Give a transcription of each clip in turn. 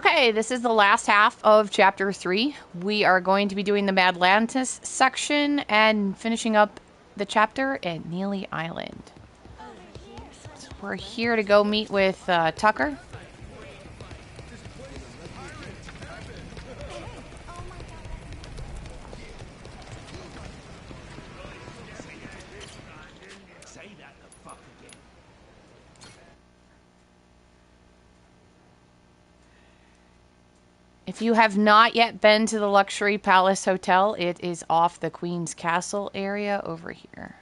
Okay, this is the last half of Chapter 3. We are going to be doing the Madlantis section and finishing up the chapter at Nele Island. So we're here to go meet with Tucker. If you have not yet been to the Luxury Palace Hotel, it is off the Queen's Castle area over here.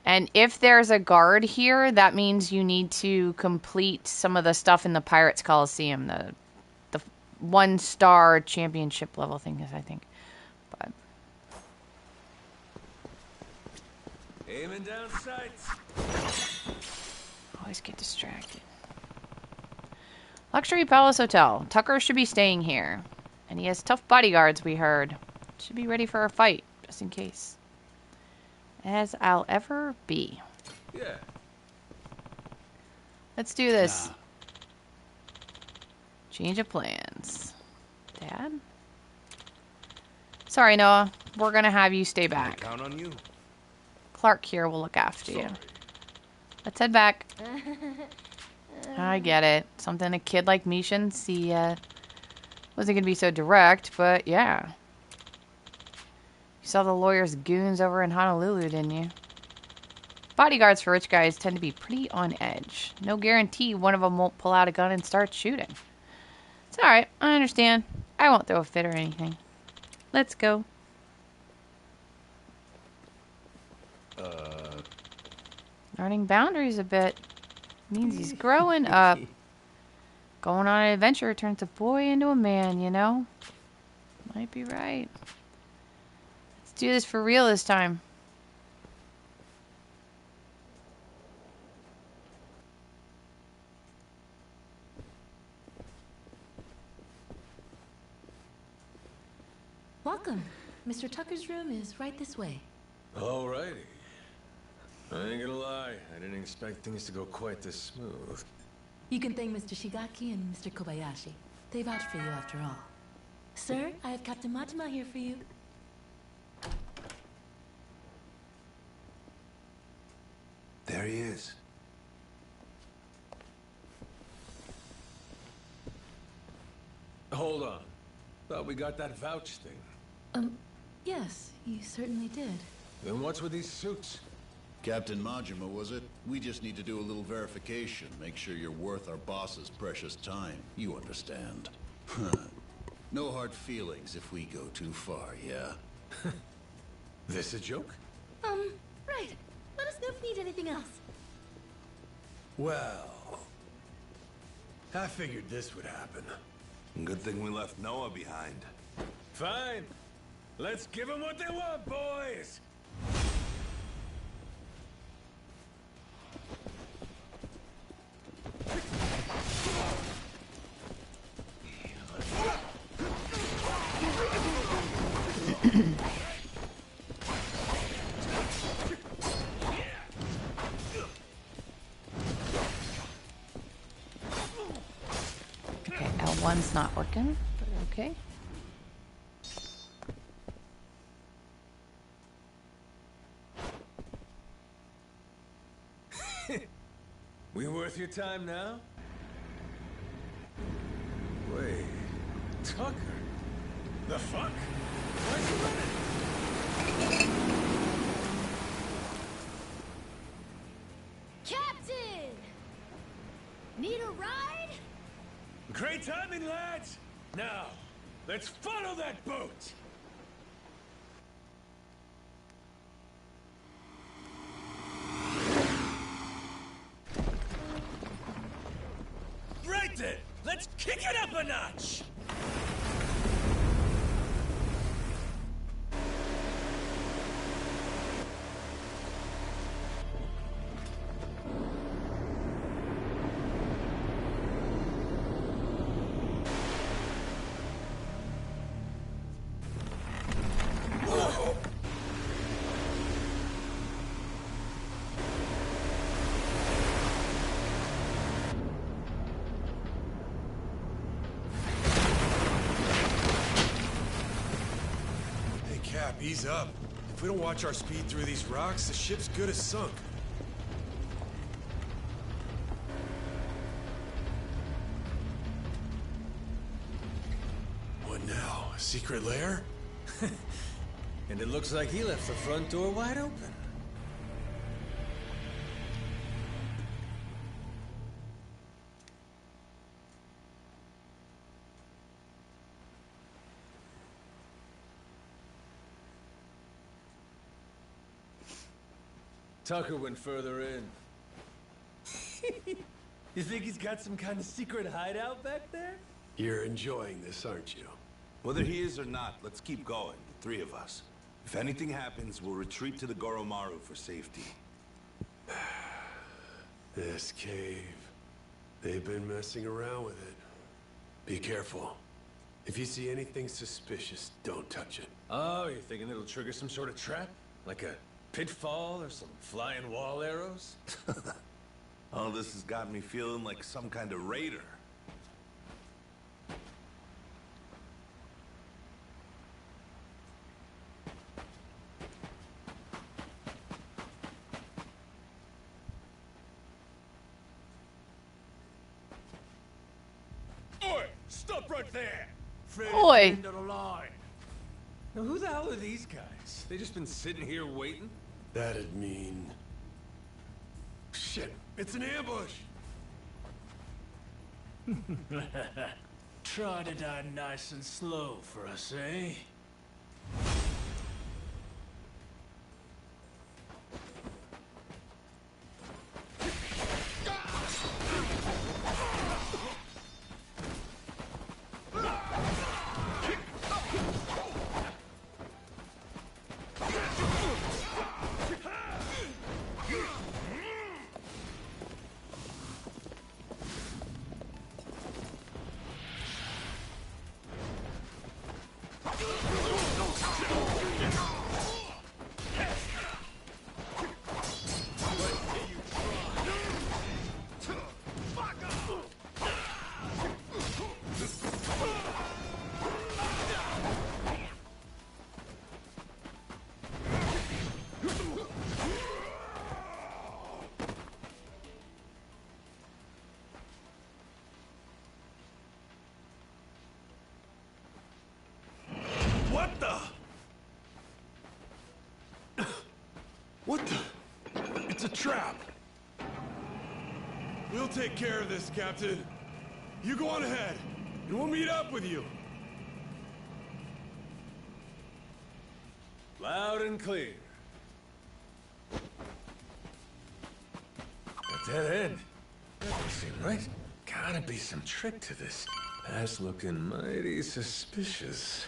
And if there's a guard here, that means you need to complete some of the stuff in the Pirates Coliseum, the 1-star championship level thing, I think. But aiming down sights. Always get distracted. Luxury Palace Hotel. Tucker should be staying here. And he has tough bodyguards, we heard. Should be ready for a fight, just in case. As I'll ever be. Yeah. Let's do this. Nah. Change of plans. Dad? Sorry, Noah. We're gonna have you stay back. I count on you. Clark here will look after you. Let's head back. I get it. Something a kid like me shouldn't see yet. Wasn't gonna be so direct, but yeah. You saw the lawyer's goons over in Honolulu, didn't you? Bodyguards for rich guys tend to be pretty on edge. No guarantee one of them won't pull out a gun and start shooting. It's alright, I understand. I won't throw a fit or anything. Let's go. Learning boundaries a bit. Means he's growing up. Going on an adventure turns a boy into a man, you know? Might be right. Let's do this for real this time. Welcome. Mr. Tucker's room is right this way. Alrighty. I ain't gonna lie, I didn't expect things to go quite this smooth. You can thank Mr. Shigaki and Mr. Kobayashi. They vouched for you after all. Sir, I have Captain Majima here for you. There he is. Hold on. Thought we got that vouch thing. Yes, you certainly did. Then what's with these suits? Captain Majima, was it? We just need to do a little verification. Make sure you're worth our boss's precious time. You understand. No hard feelings if we go too far, yeah? This a joke? Right. Let us know if you need anything else. Well, I figured this would happen. Good thing we left Noah behind. Fine. Let's give them what they want, boys! Okay, L1's not working, but okay. We worth your time now? Wait, Tucker? The fuck? Why's he running? Captain! Need a ride? Great timing, lads! Now, let's follow that boat! Right then! Let's kick it up a notch! Ease up. If we don't watch our speed through these rocks, the ship's good as sunk. What now? A secret lair? And it looks like he left the front door wide open. Tucker went further in. You think he's got some kind of secret hideout back there? You're enjoying this, aren't you? Whether he is or not, let's keep going, the three of us. If anything happens, we'll retreat to the Goromaru for safety. This cave. They've been messing around with it. Be careful. If you see anything suspicious, don't touch it. Oh, you're thinking it'll trigger some sort of trap? Like a pitfall or some flying wall arrows? All this has got me feeling like some kind of raider. Oi! Stop right there! Oi. End of the line. Now who the hell are these guys? They just been sitting here waiting? That'd mean... Shit! It's an ambush! Try to die nice and slow for us, eh? What the? What the? It's a trap. We'll take care of this, Captain. You go on ahead, and we'll meet up with you. Loud and clear. A dead end. That don't seem right. Gotta be some trick to this. That's looking mighty suspicious.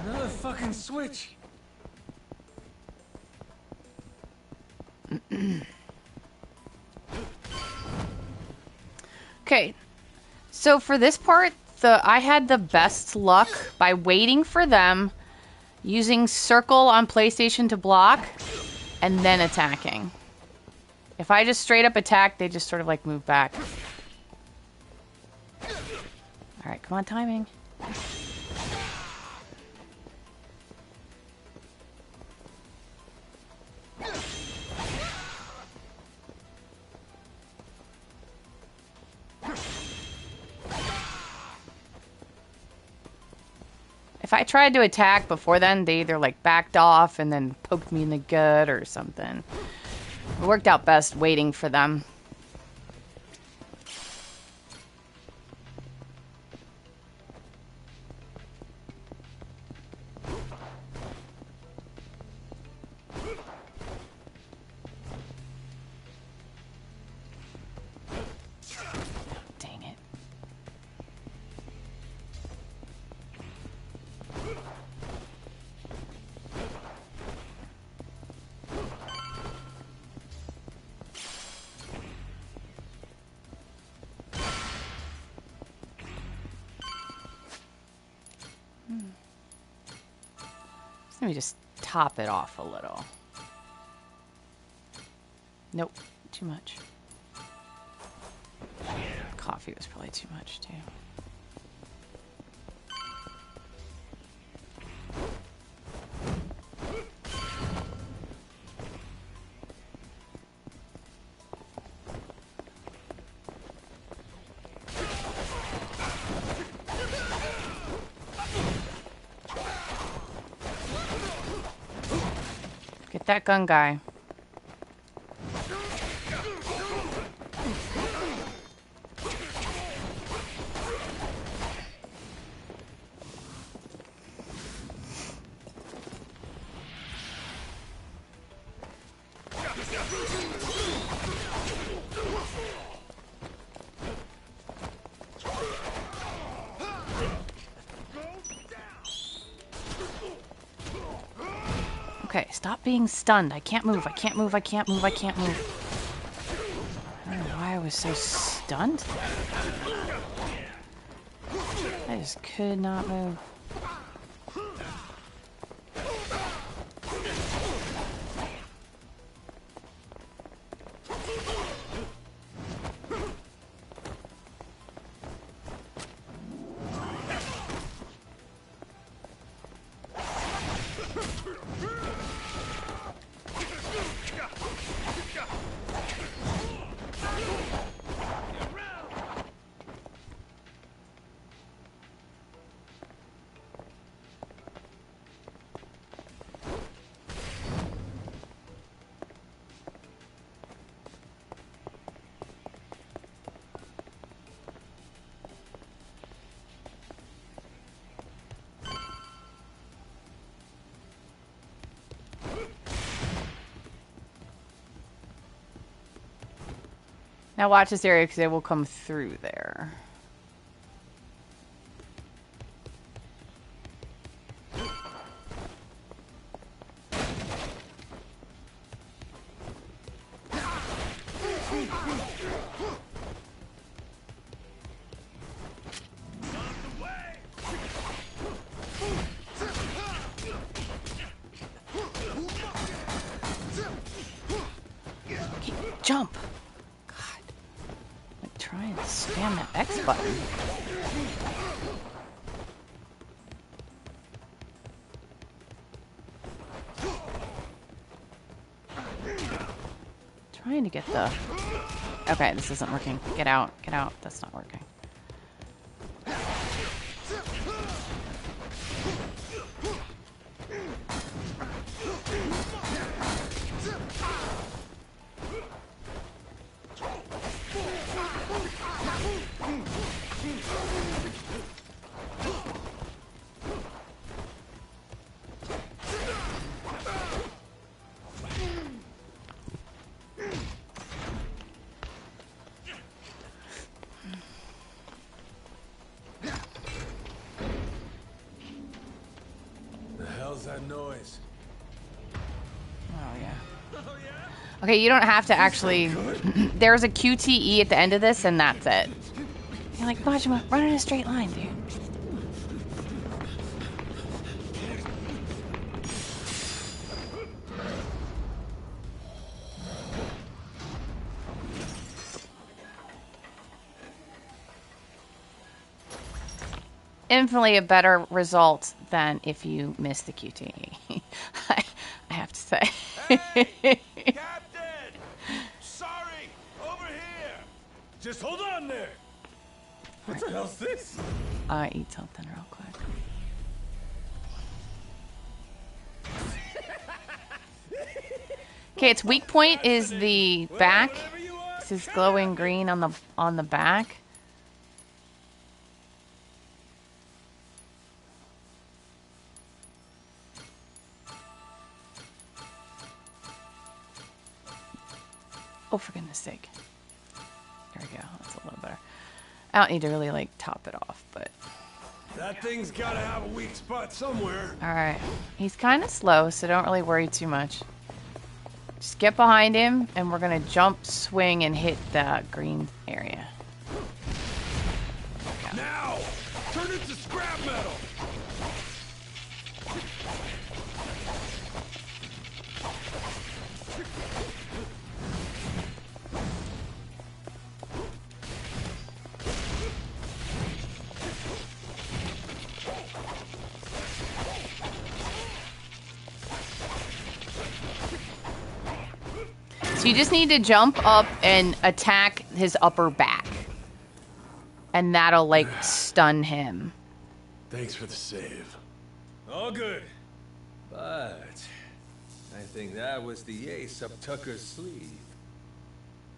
Another fucking switch. Okay, so for this part, I had the best luck by waiting for them, using circle on PlayStation to block, and then attacking. If I just straight up attack, they just sort of like move back. Alright, come on, timing. If I tried to attack before then, they either like backed off and then poked me in the gut or something. It worked out best waiting for them. Let me just top it off a little. Nope, too much. Coffee was probably too much too. Get that gun guy. Okay, stop being stunned. I can't move. I can't move. I can't move. I can't move. I don't know why I was so stunned. I just could not move. Now watch this area because it will come through there. Jump! Try and spam that X button. Trying to get the... Okay, this isn't working. Get out. Get out. That's not working. That noise. Oh yeah. Okay, you don't have to actually. There's a QTE at the end of this, and that's it. You're like, Majima, run in a straight line, dude. Infinitely a better result than if you miss the QTE. I have to say. Hey, Captain! Sorry, over here. Just hold on there. What the hell's this? Eat something real quick. Okay, its weak point is the back. This is glowing green on the back. Oh, for goodness sake. There we go. That's a little better. I don't need to really, like, top it off, but... That thing's gotta have a weak spot somewhere. Alright. He's kind of slow, so don't really worry too much. Just get behind him, and we're gonna jump, swing, and hit the green area. Now! Turn it to scrap metal! So you just need to jump up and attack his upper back. And that'll, like, stun him. Thanks for the save. All good. But I think that was the ace up Tucker's sleeve.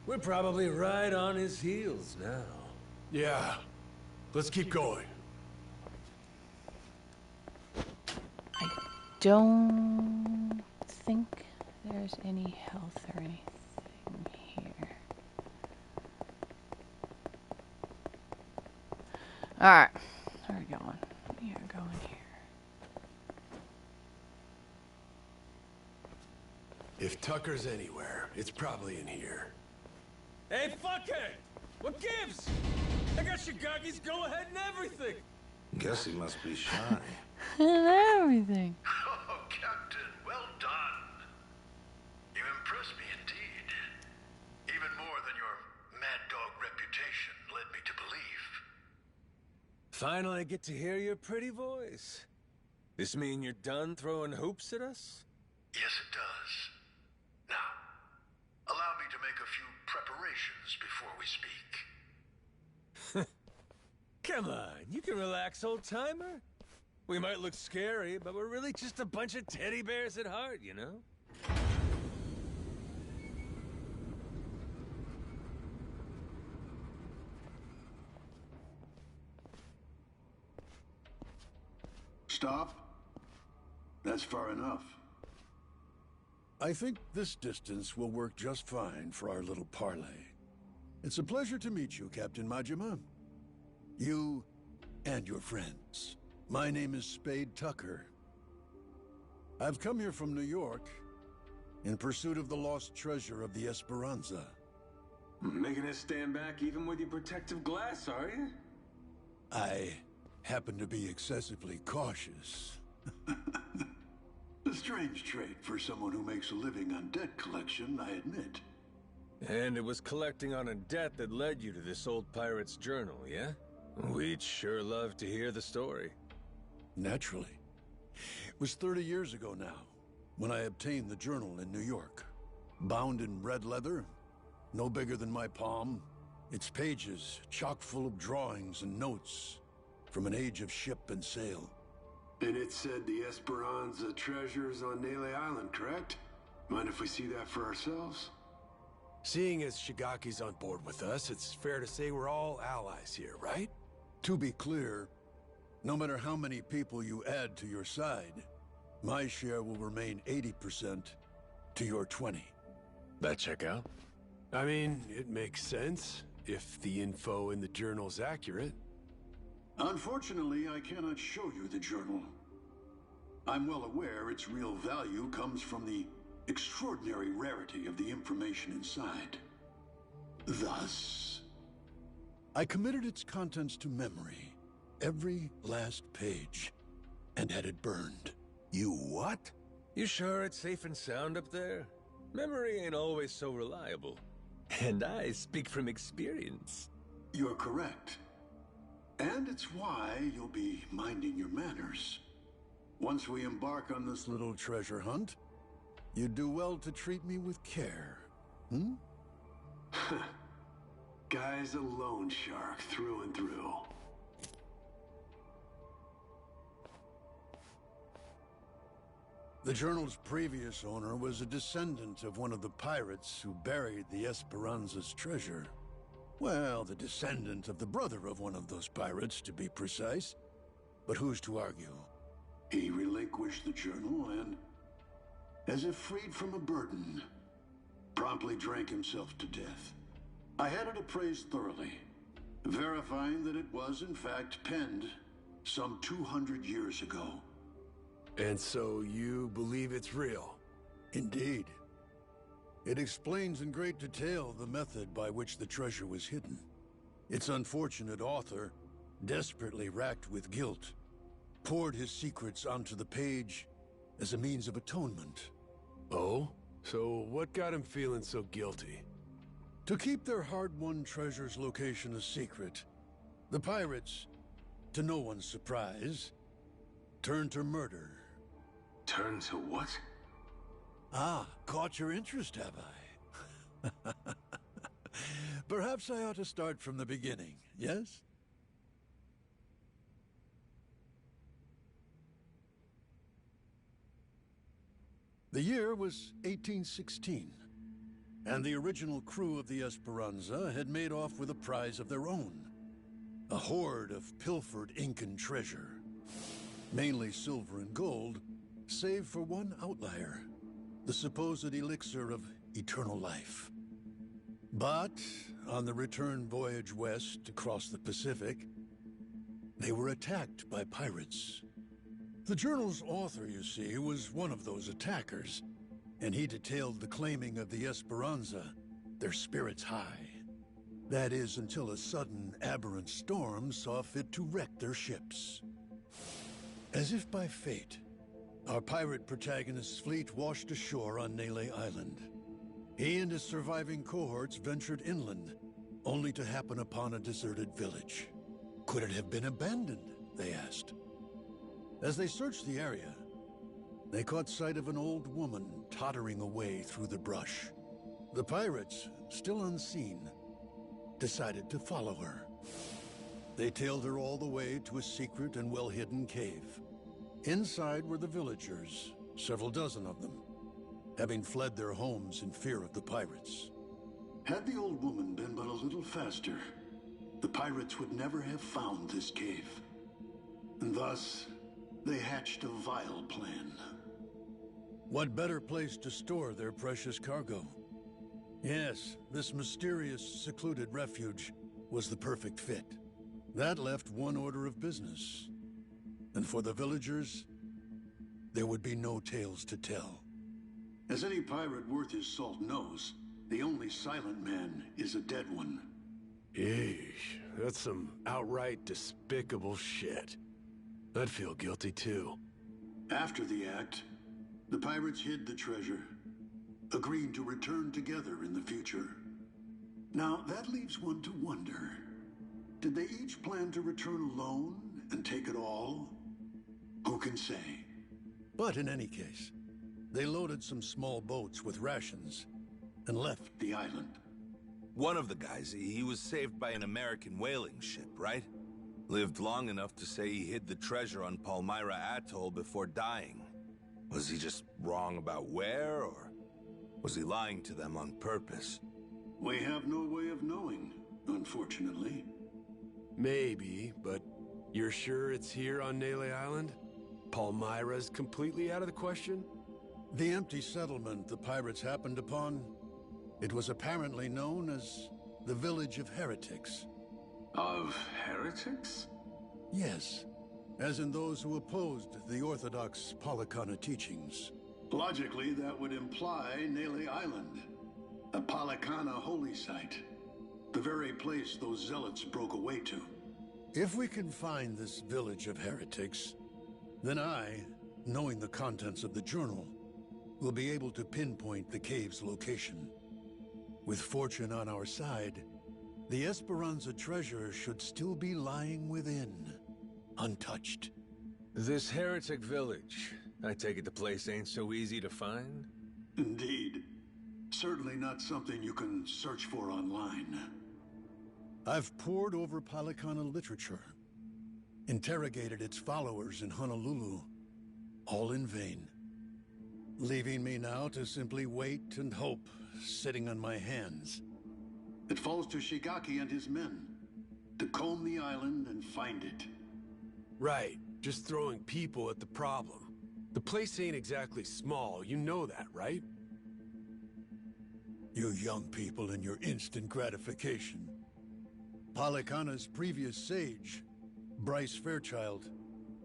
We're probably right on his heels now. Yeah. Let's keep going. I don't think there's any health or anything here. Alright. Where are we going? We are going here. If Tucker's anywhere, it's probably in here. Hey, fuckhead! What gives? I got Shigaki's go-ahead and everything! Guess he must be shy. And everything. Oh, Captain, well done. You impressed me indeed. Even more than your mad dog reputation led me to believe. Finally get to hear your pretty voice. This mean you're done throwing hoops at us? Yes, it does. Now, allow me to make a few preparations before we speak. Come on, you can relax, old-timer. We might look scary, but we're really just a bunch of teddy bears at heart, you know? Stop. That's far enough. I think this distance will work just fine for our little parley. It's a pleasure to meet you, Captain Majima. You and your friends. My name is Spade Tucker. I've come here from New York in pursuit of the lost treasure of the Esperanza. Making us stand back even with your protective glass, are you? I happen to be excessively cautious. A strange trait for someone who makes a living on debt collection, I admit. And it was collecting on a debt that led you to this old pirate's journal, yeah? We'd sure love to hear the story. Naturally. It was 30 years ago now, when I obtained the journal in New York. Bound in red leather, no bigger than my palm, its pages chock full of drawings and notes from an age of ship and sail. And it said the Esperanza treasure's on Nele Island, correct? Mind if we see that for ourselves? Seeing as Shigaki's on board with us, it's fair to say we're all allies here, right? To be clear, no matter how many people you add to your side, my share will remain 80% to your 20. That check out? I mean, it makes sense, if the info in the journal's accurate. Unfortunately, I cannot show you the journal. I'm well aware its real value comes from the extraordinary rarity of the information inside. Thus, I committed its contents to memory, every last page, and had it burned. You what? You sure it's safe and sound up there? Memory ain't always so reliable. And I speak from experience. You're correct. And it's why you'll be minding your manners. Once we embark on this little treasure hunt, you'd do well to treat me with care. Hmm? Guy's a loan shark through and through. The journal's previous owner was a descendant of one of the pirates who buried the Esperanza's treasure. Well, the descendant of the brother of one of those pirates, to be precise. But who's to argue? He relinquished the journal and, as if freed from a burden, promptly drank himself to death. I had it appraised thoroughly, verifying that it was in fact penned some 200 years ago. And so you believe it's real? Indeed. It explains in great detail the method by which the treasure was hidden. Its unfortunate author, desperately racked with guilt, poured his secrets onto the page as a means of atonement. Oh? So what got him feeling so guilty? To keep their hard-won treasure's location a secret, the pirates, to no one's surprise, turned to murder. Turn to what? Ah, caught your interest, have I? Perhaps I ought to start from the beginning, yes? The year was 1816, and the original crew of the Esperanza had made off with a prize of their own. A hoard of pilfered Incan treasure. Mainly silver and gold, save for one outlier. The supposed elixir of eternal life. But, on the return voyage west across the Pacific, they were attacked by pirates. The journal's author, you see, was one of those attackers, and he detailed the claiming of the Esperanza, their spirits high. That is, until a sudden, aberrant storm saw fit to wreck their ships. As if by fate, our pirate protagonist's fleet washed ashore on Nele Island. He and his surviving cohorts ventured inland, only to happen upon a deserted village. Could it have been abandoned, they asked. As they searched the area, they caught sight of an old woman tottering away through the brush. The pirates, still unseen, decided to follow her. They tailed her all the way to a secret and well-hidden cave. Inside were the villagers, several dozen of them, having fled their homes in fear of the pirates. Had the old woman been but a little faster, the pirates would never have found this cave. And thus, they hatched a vile plan. What better place to store their precious cargo? Yes, this mysterious, secluded refuge was the perfect fit. That left one order of business. And for the villagers, there would be no tales to tell. As any pirate worth his salt knows, the only silent man is a dead one. Yeesh, that's some outright despicable shit. I'd feel guilty too. After the act, the pirates hid the treasure, agreeing to return together in the future. Now, that leaves one to wonder. Did they each plan to return alone and take it all? Who can say? But in any case, they loaded some small boats with rations and left the island. One of the guys, he was saved by an American whaling ship, right? Lived long enough to say he hid the treasure on Palmyra Atoll before dying. Was he just wrong about where, or was he lying to them on purpose? We have no way of knowing, unfortunately. Maybe, but you're sure it's here on Nele Island? Palmyra's completely out of the question? The empty settlement the pirates happened upon, it was apparently known as the Village of Heretics. Of heretics? Yes, as in those who opposed the orthodox Polycana teachings. Logically, that would imply Nele Island, a Polycana holy site, the very place those zealots broke away to. If we can find this Village of Heretics, then I, knowing the contents of the journal, will be able to pinpoint the cave's location. With fortune on our side, the Esperanza treasure should still be lying within, untouched. This heretic village, I take it the place ain't so easy to find? Indeed. Certainly not something you can search for online. I've pored over Polycana literature, interrogated its followers in Honolulu, all in vain. Leaving me now to simply wait and hope, sitting on my hands. It falls to Shigaki and his men to comb the island and find it. Right, just throwing people at the problem. The place ain't exactly small, you know that, right? You young people and your instant gratification. Polycana's previous sage, Bryce Fairchild,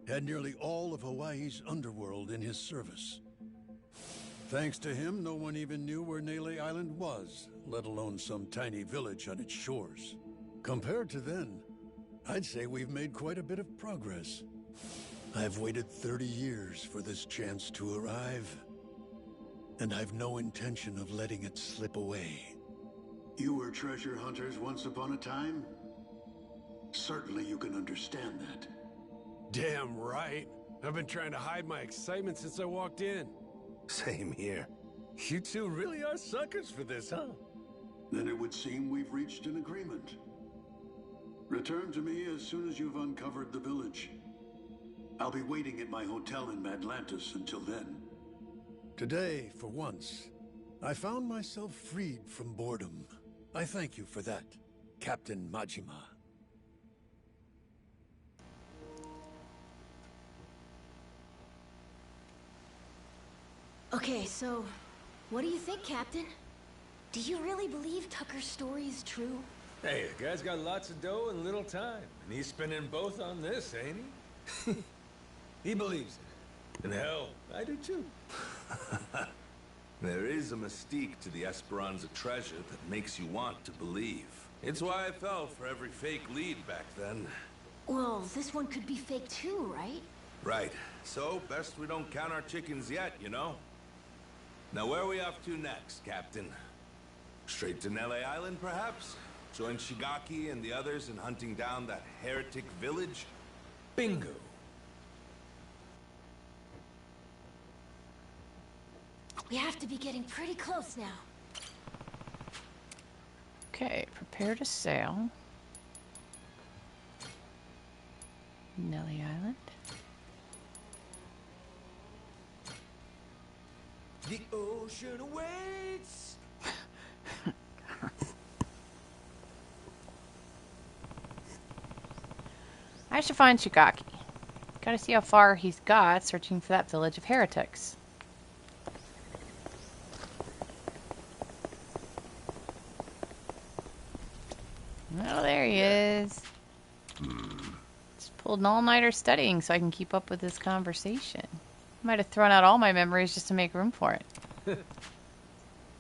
had nearly all of Hawaii's underworld in his service. Thanks to him, no one even knew where Nele Island was, let alone some tiny village on its shores. Compared to then, I'd say we've made quite a bit of progress. I've waited 30 years for this chance to arrive, and I've no intention of letting it slip away. You were treasure hunters once upon a time? Certainly you can understand that. Damn right. I've been trying to hide my excitement since I walked in. Same here. You two really are suckers for this, huh? Then it would seem we've reached an agreement. Return to me as soon as you've uncovered the village. I'll be waiting at my hotel in Madlantis until then. Today, for once, I found myself freed from boredom. I thank you for that, Captain Majima. Okay, so what do you think, Captain? Do you really believe Tucker's story is true? Hey, the guy's got lots of dough and little time, and he's spending both on this, ain't he? He believes it. And hell, I do too. There is a mystique to the Esperanza treasure that makes you want to believe. It's why I fell for every fake lead back then. Well, this one could be fake too, right? Right. So, best we don't count our chickens yet, you know? Now, where are we off to next, Captain? Straight to Nele Island, perhaps? Join Shigaki and the others in hunting down that heretic village? Bingo. We have to be getting pretty close now. Okay, prepare to sail. Nele Island. The ocean awaits. I should find Shigaki. Gotta see how far he's got searching for that village of heretics. Oh, there he is. Just pulled an all-nighter studying so I can keep up with this conversation. Might have thrown out all my memories just to make room for it.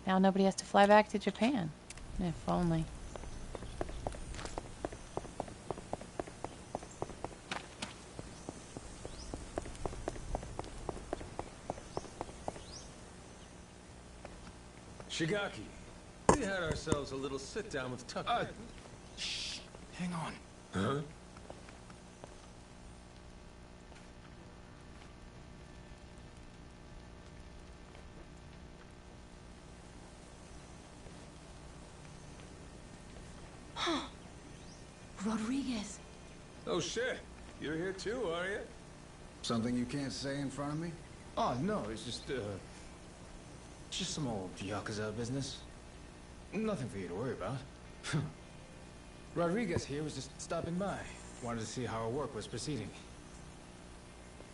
Now nobody has to fly back to Japan. If only. Shigaki, we had ourselves a little sit-down with Tucker. Shh. Hang on. Huh? Rodriguez. Oh shit, you're here too, are you? Something you can't say in front of me? Oh, no, it's just some old Yakuza business. Nothing for you to worry about. Rodriguez here was just stopping by. Wanted to see how our work was proceeding.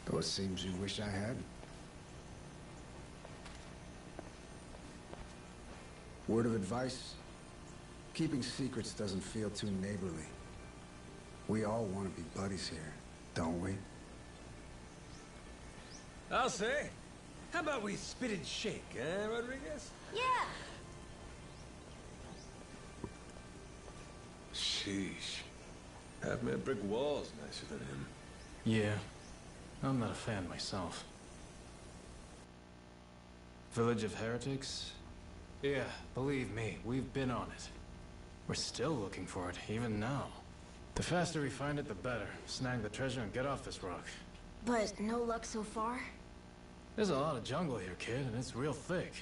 Though it seems you wish I had. Word of advice? Keeping secrets doesn't feel too neighborly. We all want to be buddies here, don't we? I'll say. How about we spit and shake, eh, Rodriguez? Yeah. Sheesh. Half my brick wall's nicer than him. Yeah, I'm not a fan myself. Village of Heretics? Yeah, believe me, we've been on it. We're still looking for it, even now. The faster we find it, the better. Snag the treasure and get off this rock. But no luck so far? There's a lot of jungle here, kid, and it's real thick.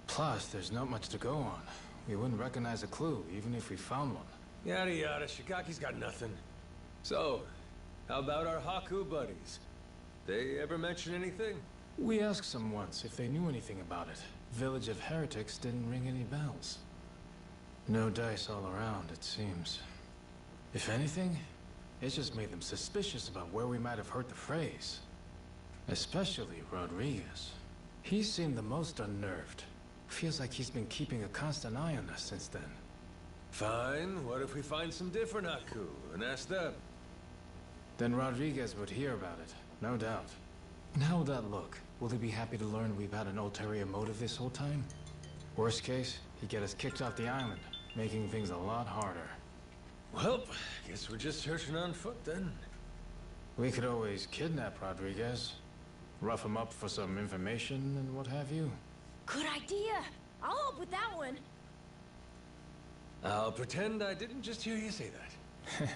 Plus, there's not much to go on. We wouldn't recognize a clue, even if we found one. Yada yada, Shigaki's got nothing. So, how about our Haku buddies? They ever mention anything? We asked some once if they knew anything about it. Village of Heretics didn't ring any bells. No dice all around, it seems. If anything, it just made them suspicious about where we might have heard the phrase. Especially Rodriguez. He seemed the most unnerved. Feels like he's been keeping a constant eye on us since then. Fine, what if we find some different Haku and ask them? Then Rodriguez would hear about it, no doubt. And how would that look? Will he be happy to learn we've had an ulterior motive this whole time? Worst case, he'd get us kicked off the island, making things a lot harder. Well, guess we're just searching on foot then. We could always kidnap Rodriguez, rough him up for some information and what have you. Good idea. I'll help with that one. I'll pretend I didn't just hear you say that.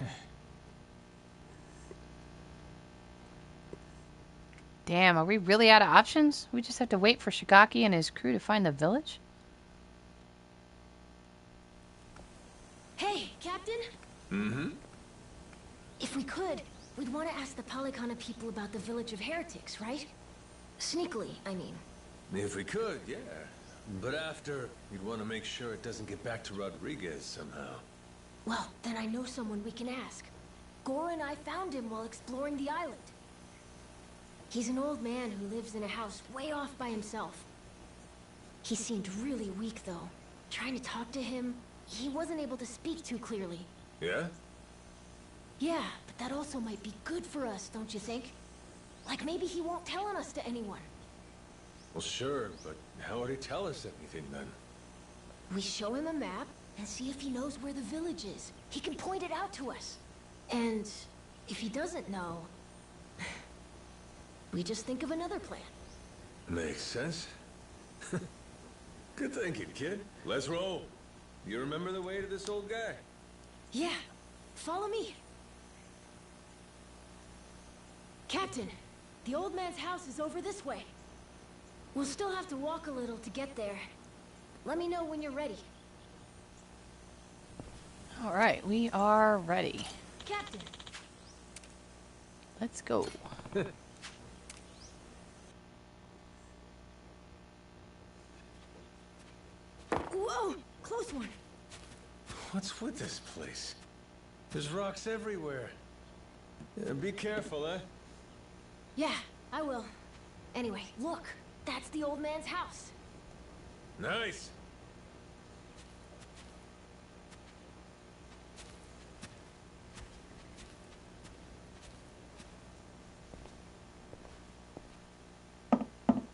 Damn, are we really out of options? We just have to wait for Shigaki and his crew to find the village? Mm-hmm. If we could, we'd want to ask the Polycana people about the village of heretics, right? Sneakily, I mean. If we could, yeah. But after, we'd want to make sure it doesn't get back to Rodriguez somehow. Well, then I know someone we can ask. Gora and I found him while exploring the island. He's an old man who lives in a house way off by himself. He seemed really weak, though. Trying to talk to him, he wasn't able to speak too clearly. Yeah? Yeah, but that also might be good for us, don't you think? Like maybe he won't tell on us to anyone. Well, sure, but how would he tell us anything then? We show him a map and see if he knows where the village is. He can point it out to us. And if he doesn't know, we just think of another plan. Makes sense. Good thinking, kid. Let's roll. You remember the way to this old guy? Yeah, follow me. Captain, the old man's house is over this way. We'll still have to walk a little to get there. Let me know when you're ready. All right, we are ready. Captain. Let's go. Whoa, close one. What's with this place? There's rocks everywhere. Yeah, be careful, eh? Yeah, I will. Anyway, look. That's the old man's house. Nice.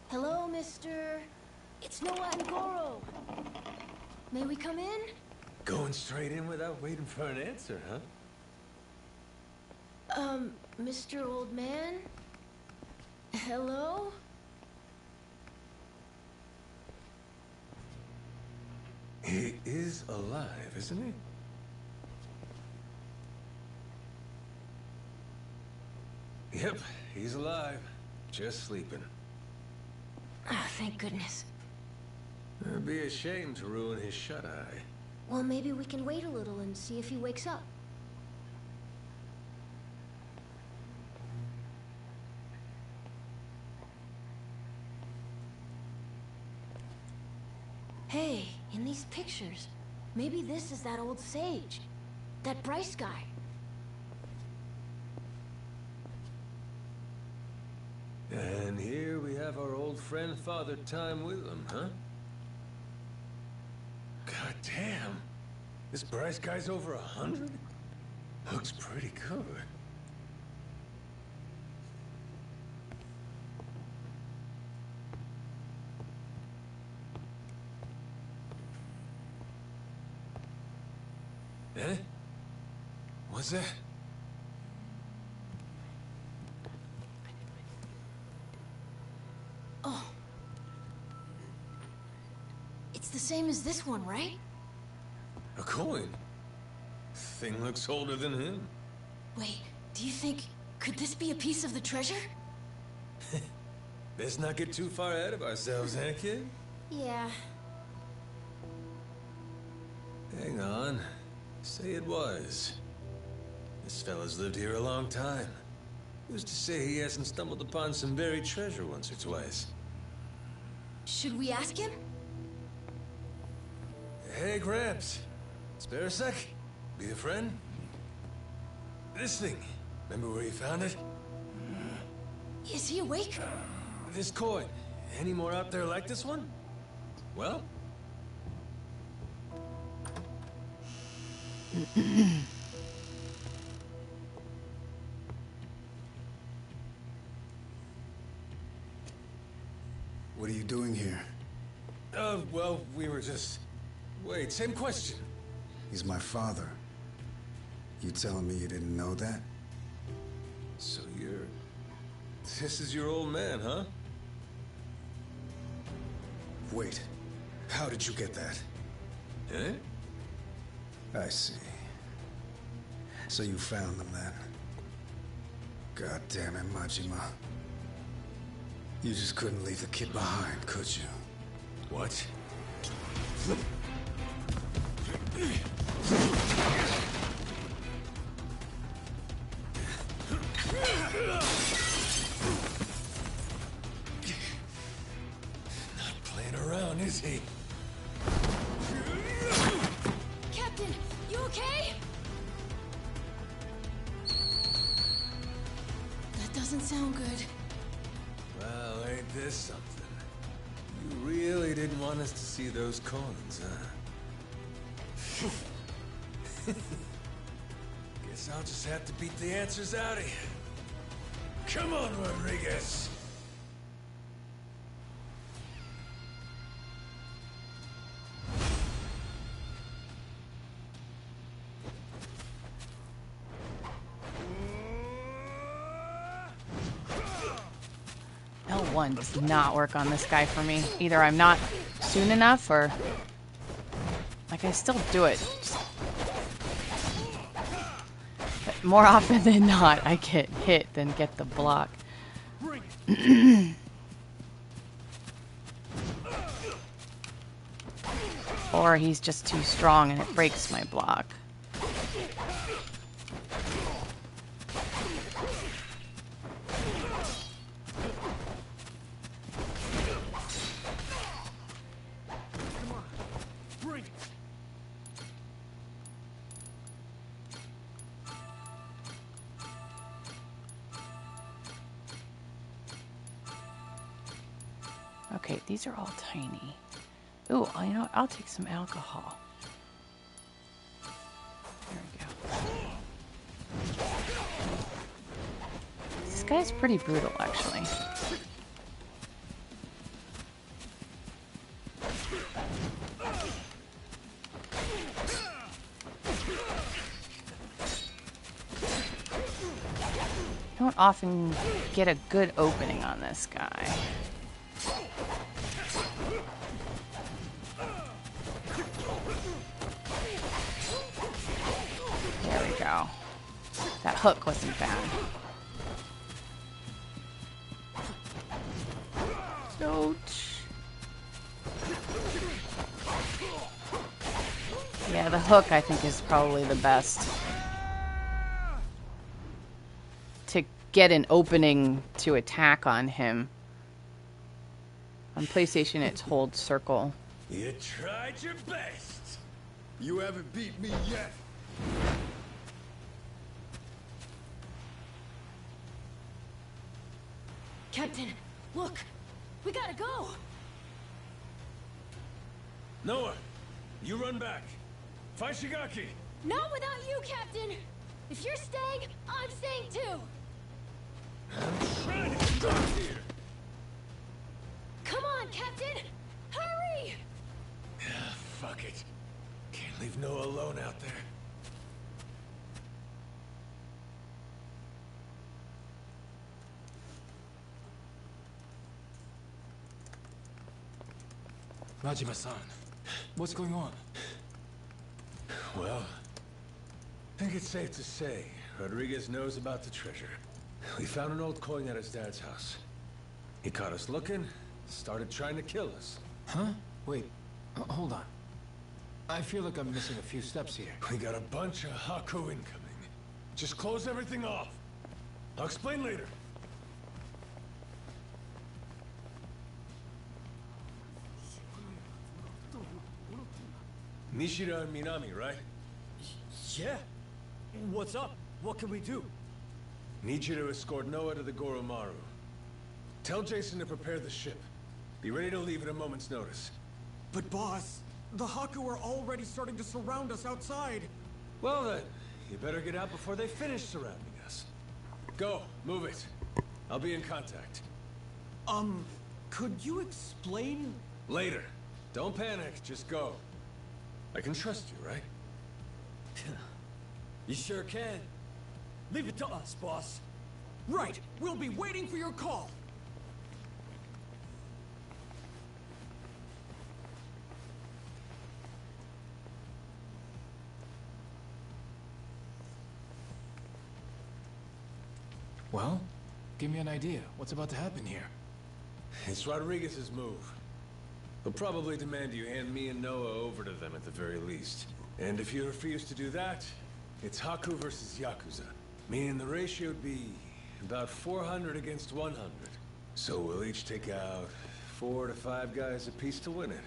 Hello, mister. It's Noah and Goro. May we come in? Going straight in without waiting for an answer, huh? Mr. Old Man? Hello? He is alive, isn't he? Yep, he's alive. Just sleeping. Oh, thank goodness. It'd be a shame to ruin his shut-eye. Well, maybe we can wait a little and see if he wakes up. Hey, in these pictures, maybe this is that old sage. That Bryce guy. And here we have our old friend Father Time with him, huh? God damn. This Bryce guy's over 100? Looks pretty good. Eh? What's that? Oh. It's the same as this one, right? A coin. Thing looks older than him. Wait, do you think... could this be a piece of the treasure? Let's not get too far ahead of ourselves, eh, kid? Yeah. Hang on. Say it was. This fella's lived here a long time. Who's to say he hasn't stumbled upon some buried treasure once or twice? Should we ask him? Hey, Gramps. Spare a sec? Be a friend? This thing. Remember where you found it? Is he awake? This coin. Any more out there like this one? Well? What are you doing here? Well, we were just... Wait, same question. He's my father. You telling me you didn't know that? So you're... This is your old man, huh? Wait. How did you get that? Eh? I see. So you found them then? God damn it, Majima. You just couldn't leave the kid behind, could you? What? Doesn't sound good. Well, ain't this something? You really didn't want us to see those coins, huh? Guess I'll just have to beat the answers out of you. Come on, Rodriguez! L1 does not work on this guy for me. Either I'm not soon enough or... Like, I still do it. But more often than not, I get hit than get the block. Or he's just too strong and it breaks my block. Okay, these are all tiny. Ooh, you know what? I'll take some alcohol. There we go. This guy's pretty brutal, actually. Don't often get a good opening on this guy. There we go. That hook wasn't bad. Ouch. Yeah, the hook I think is probably the best. To get an opening to attack on him. On PlayStation, it's hold circle. You tried your best. You haven't beat me yet. Captain, look! We gotta go! Noah, you run back. Find Shigaki. Not without you, Captain! If you're staying, I'm staying too! I'm trying to get back here. Come on, Captain! Hurry! Fuck it. Can't leave Noah alone out there. Majima-san, what's going on? Well, I think it's safe to say Rodriguez knows about the treasure. We found an old coin at his dad's house. He caught us looking, started trying to kill us. Huh? Wait, hold on. I feel like I'm missing a few steps here. We got a bunch of Haku incoming. Just close everything off. I'll explain later. Nishida and Minami, right? Yeah. What's up? What can we do? Need you to escort Noah to the Goromaru. Tell Jason to prepare the ship. Be ready to leave at a moment's notice. But boss, the Haku are already starting to surround us outside. Well then, you better get out before they finish surrounding us. Go, move it. I'll be in contact. Could you explain? Later. Don't panic, just go. I can trust you, right? You sure can. Leave it to us, boss. Right, we'll be waiting for your call. Well, give me an idea. What's about to happen here? It's Rodriguez's move. He'll probably demand you hand me and Noah over to them at the very least. And if you refuse to do that, it's Haku versus Yakuza. Meaning the ratio would be about 400 against 100. So we'll each take out 4 to 5 guys apiece to win it.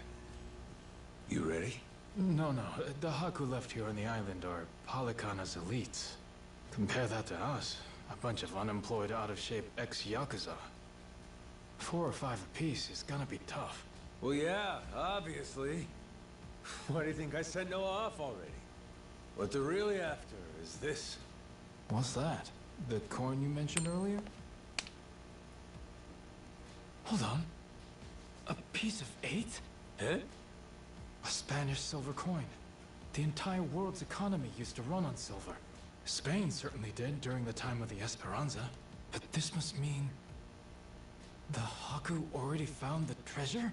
You ready? No. The Haku left here on the island are Polycana's elites. Compare that to us. A bunch of unemployed, out-of-shape ex-Yakuza. 4 or 5 apiece is gonna be tough. Well, yeah, obviously. Why do you think I sent Noah off already? What they're really after is this. What's that? The coin you mentioned earlier? Hold on. A piece of 8? Huh? A Spanish silver coin. The entire world's economy used to run on silver. Spain certainly did during the time of the Esperanza. But this must mean... the Haku already found the treasure?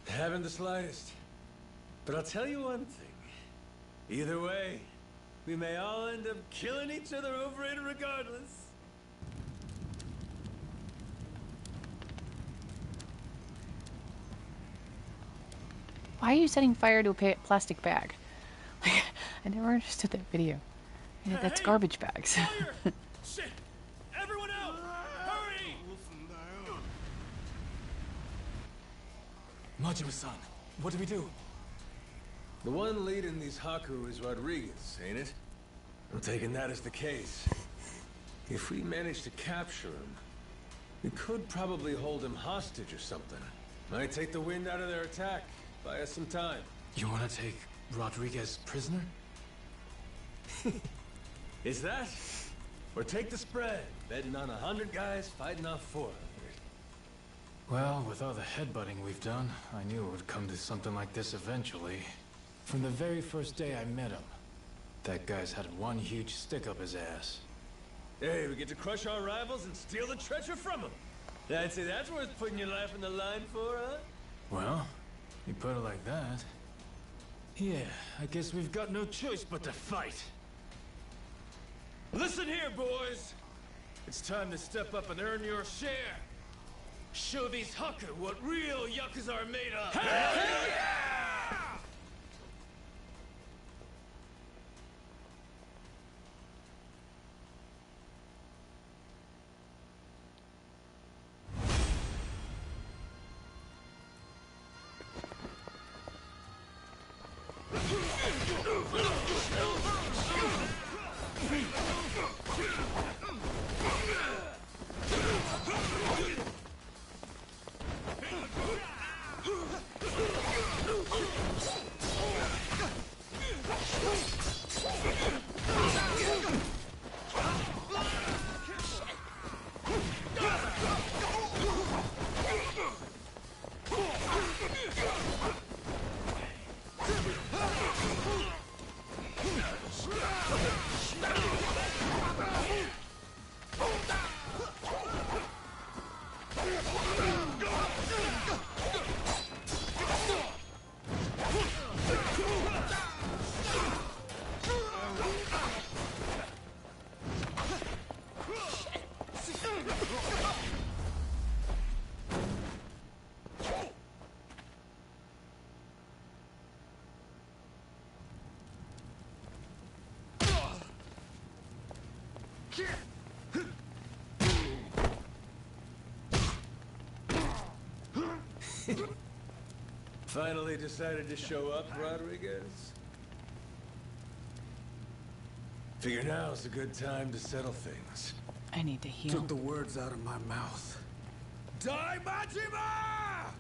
Haven't the slightest. But I'll tell you one thing. Either way, we may all end up killing each other over it regardless. Why are you setting fire to a plastic bag? I never understood that video. Yeah, that's garbage bags. Shit! Everyone out! Hurry! Majima-san, what do we do? The one leading these Haku is Rodriguez, ain't it? I'm taking that as the case. If we manage to capture him, we could probably hold him hostage or something. Might take the wind out of their attack. Buy us some time. You want to take Rodriguez prisoner? Is that? Or take the spread, betting on 100 guys fighting off 400. Well, with all the headbutting we've done, I knew it would come to something like this eventually. From the very first day I met him, that guy's had one huge stick up his ass. Hey, we get to crush our rivals and steal the treasure from them. I'd say that's worth putting your life on the line for, huh? Well, you put it like that. Yeah, I guess we've got no choice but to fight. Listen here, boys. It's time to step up and earn your share. Show these Haku what real Yakuza are made of. Hell yeah! Finally decided to show up, Rodriguez? Figure now's a good time to settle things. I need to heal. Took the words out of my mouth. Die, Majima!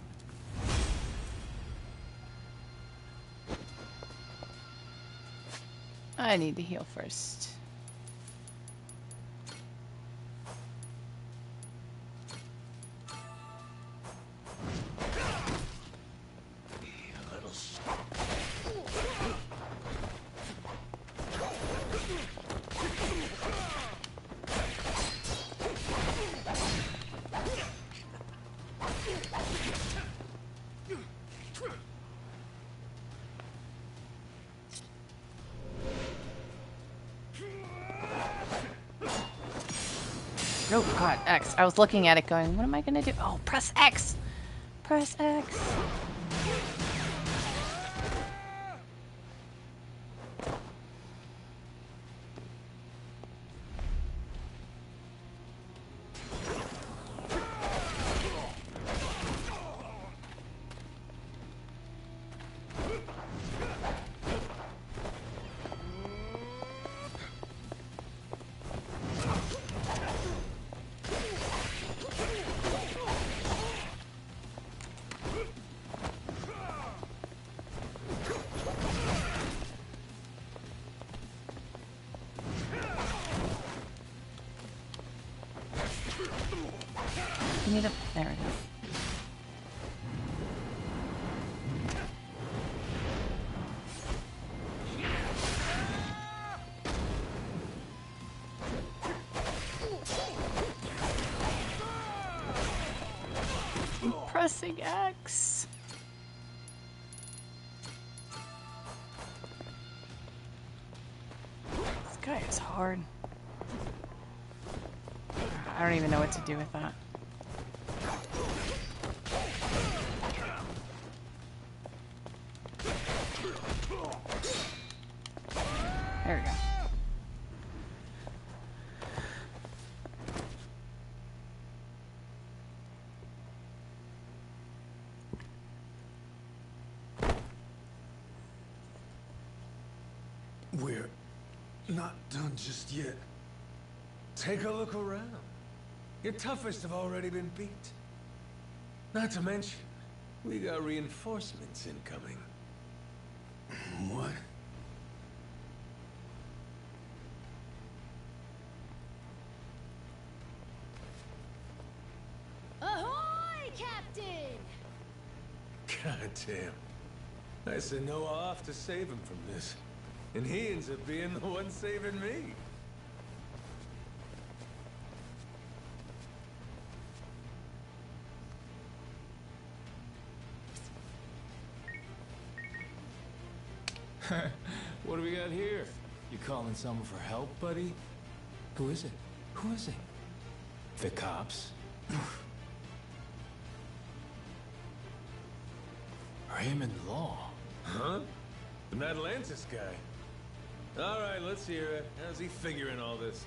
I need to heal first. Oh god, X. I was looking at it going, what am I gonna do? Oh, press X! Press X! You need a... There we go. Pressing X. This guy is hard. I don't even know what to do with that. There we go. We're not done just yet. Take a look around. Your toughest have already been beat. Not to mention, we got reinforcements incoming. What? Ahoy, Captain! God damn. I sent Noah off to save him from this. And he ends up being the one saving me. What do we got here? You calling someone for help, buddy? Who is it? Who is it? The cops? Raymond Law. Huh? The Madlantis guy. All right, let's hear it. How's he figuring all this?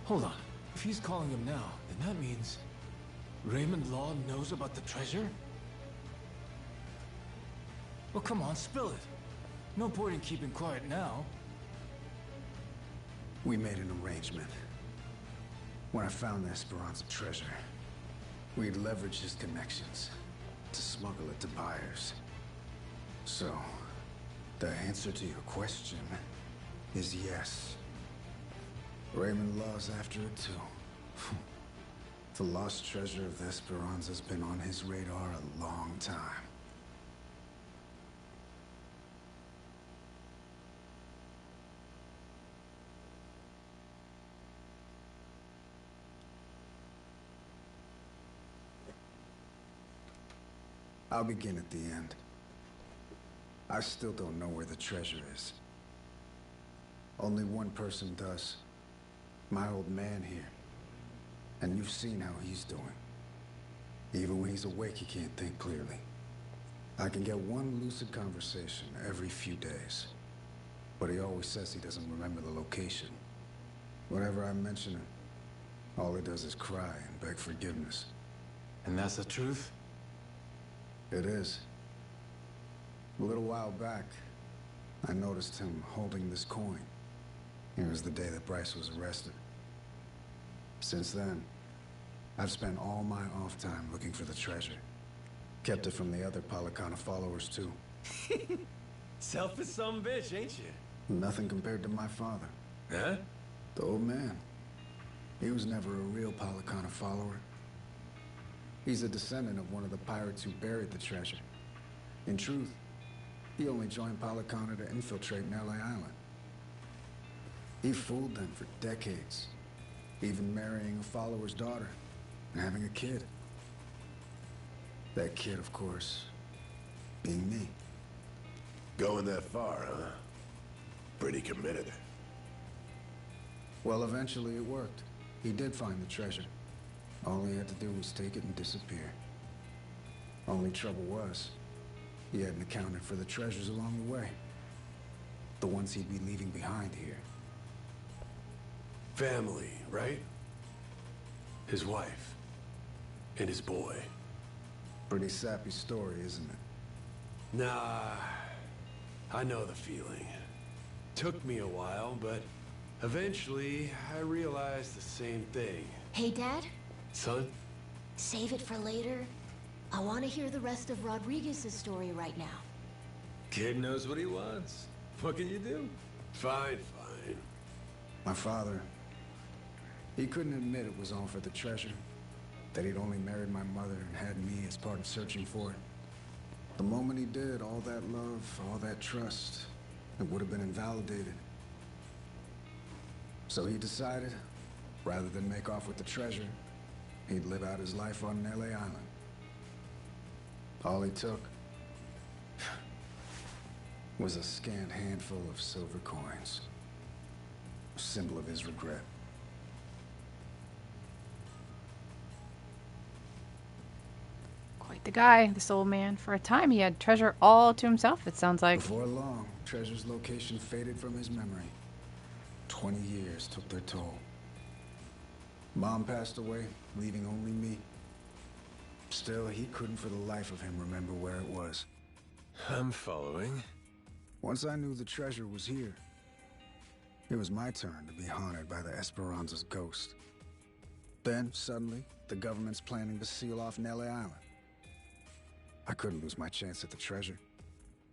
Hold on. If he's calling him now, then that means Raymond Law knows about the treasure? Well, come on, spill it. No point in keeping quiet now. We made an arrangement. When I found the Esperanza treasure, we'd leverage his connections to smuggle it to buyers. So, the answer to your question is yes. Raymond Law's after it too. The lost treasure of the Esperanza's been on his radar a long time. I'll begin at the end. I still don't know where the treasure is. Only one person does. My old man here. And you've seen how he's doing. Even when he's awake, he can't think clearly. I can get one lucid conversation every few days. But he always says he doesn't remember the location. Whenever I mention it, all he does is cry and beg forgiveness. And that's the truth? It is. A little while back, I noticed him holding this coin. It was the day that Bryce was arrested. Since then, I've spent all my off time looking for the treasure. Kept it from the other Palicana followers, too. Selfish some bitch, ain't you? Nothing compared to my father. Huh? The old man. He was never a real Palicana follower. He's a descendant of one of the pirates who buried the treasure. In truth, he only joined Palicana to infiltrate Nele Island. He fooled them for decades, even marrying a follower's daughter and having a kid. That kid, of course, being me. Going that far, huh? Pretty committed. Well, eventually it worked. He did find the treasure. All he had to do was take it and disappear. Only trouble was, he hadn't accounted for the treasures along the way. The ones he'd be leaving behind here. Family, right? His wife. And his boy. Pretty sappy story, isn't it? Nah, I know the feeling. Took me a while, but eventually I realized the same thing. Hey, Dad? Son? Save it for later. I want to hear the rest of Rodriguez's story right now. Kid knows what he wants. What can you do? Fine, fine. My father, he couldn't admit it was all for the treasure. that he'd only married my mother and had me as part of searching for it. The moment he did, all that love, all that trust, it would have been invalidated. So he decided, rather than make off with the treasure, he'd live out his life on Nele Island. All he took was a scant handful of silver coins, a symbol of his regret. Quite the guy, this old man. For a time, he had treasure all to himself, it sounds like. Before long, treasure's location faded from his memory. 20 years took their toll. Mom passed away, leaving only me. Still, he couldn't for the life of him remember where it was. I'm following. Once I knew the treasure was here, it was my turn to be haunted by the Esperanza's ghost. Then, suddenly, the government's planning to seal off Nele Island. I couldn't lose my chance at the treasure.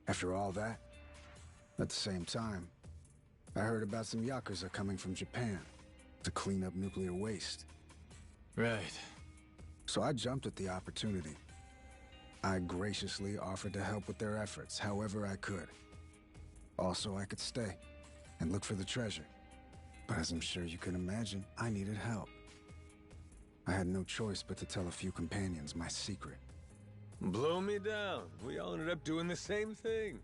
After all that, at the same time, I heard about some Yakuza coming from Japan to clean up nuclear waste. Right. So I jumped at the opportunity. I graciously offered to help with their efforts however I could. Also, I could stay and look for the treasure. But as I'm sure you can imagine, I needed help. I had no choice but to tell a few companions my secret. Blow me down. We all ended up doing the same thing.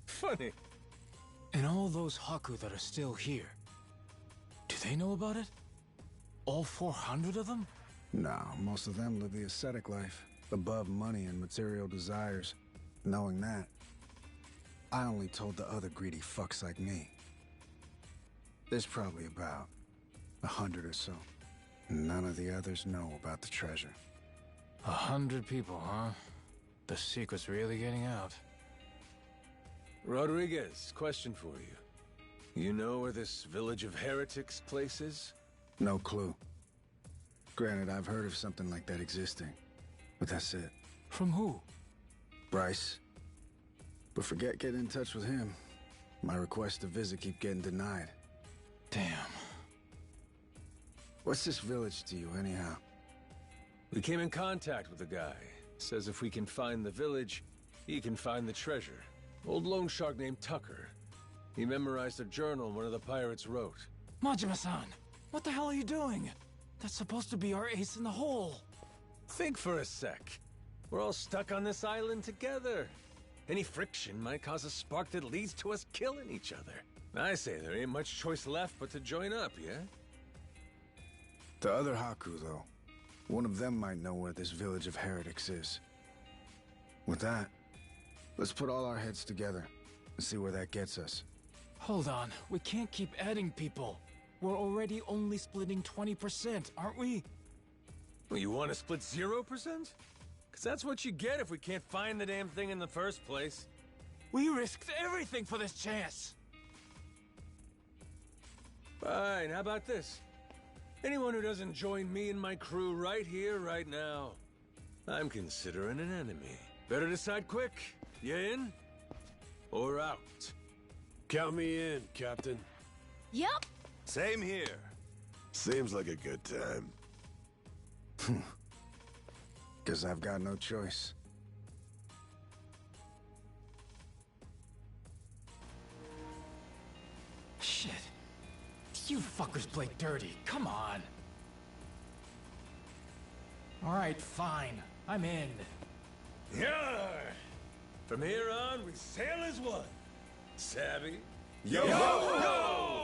Funny. And all those Haku that are still here, do they know about it? All 400 of them? No, most of them live the ascetic life, above money and material desires. Knowing that, I only told the other greedy fucks like me. There's probably about 100 or so. None of the others know about the treasure. 100 people, huh? The secret's really getting out. Rodriguez, question for you. You know where this village of heretics place is? No clue. Granted, I've heard of something like that existing, but that's it. From who? Bryce. But forget getting in touch with him. My requests to visit keep getting denied. Damn. What's this village to you, anyhow? We came in contact with a guy. Says if we can find the village, he can find the treasure. Old loan shark named Tucker. He memorized a journal one of the pirates wrote. Majima-san, what the hell are you doing? That's supposed to be our ace in the hole. Think for a sec. We're all stuck on this island together. Any friction might cause a spark that leads to us killing each other. I say there ain't much choice left but to join up, yeah? The other Haku, though. One of them might know where this village of heretics is. With that, let's put all our heads together and see where that gets us. Hold on, we can't keep adding people. We're already only splitting 20%, aren't we? Well, you want to split 0%? Because that's what you get if we can't find the damn thing in the first place. We risked everything for this chance. Fine, how about this? Anyone who doesn't join me and my crew right here, right now, I'm considering an enemy. Better decide quick. You in? Or out? Count me in, Captain. Yep. Same here. Seems like a good time. Guess I've got no choice. Shit. You fuckers play dirty. Come on. Alright, fine. I'm in. Yeah! From here on, we sail as one. Savvy? Yo! Yo!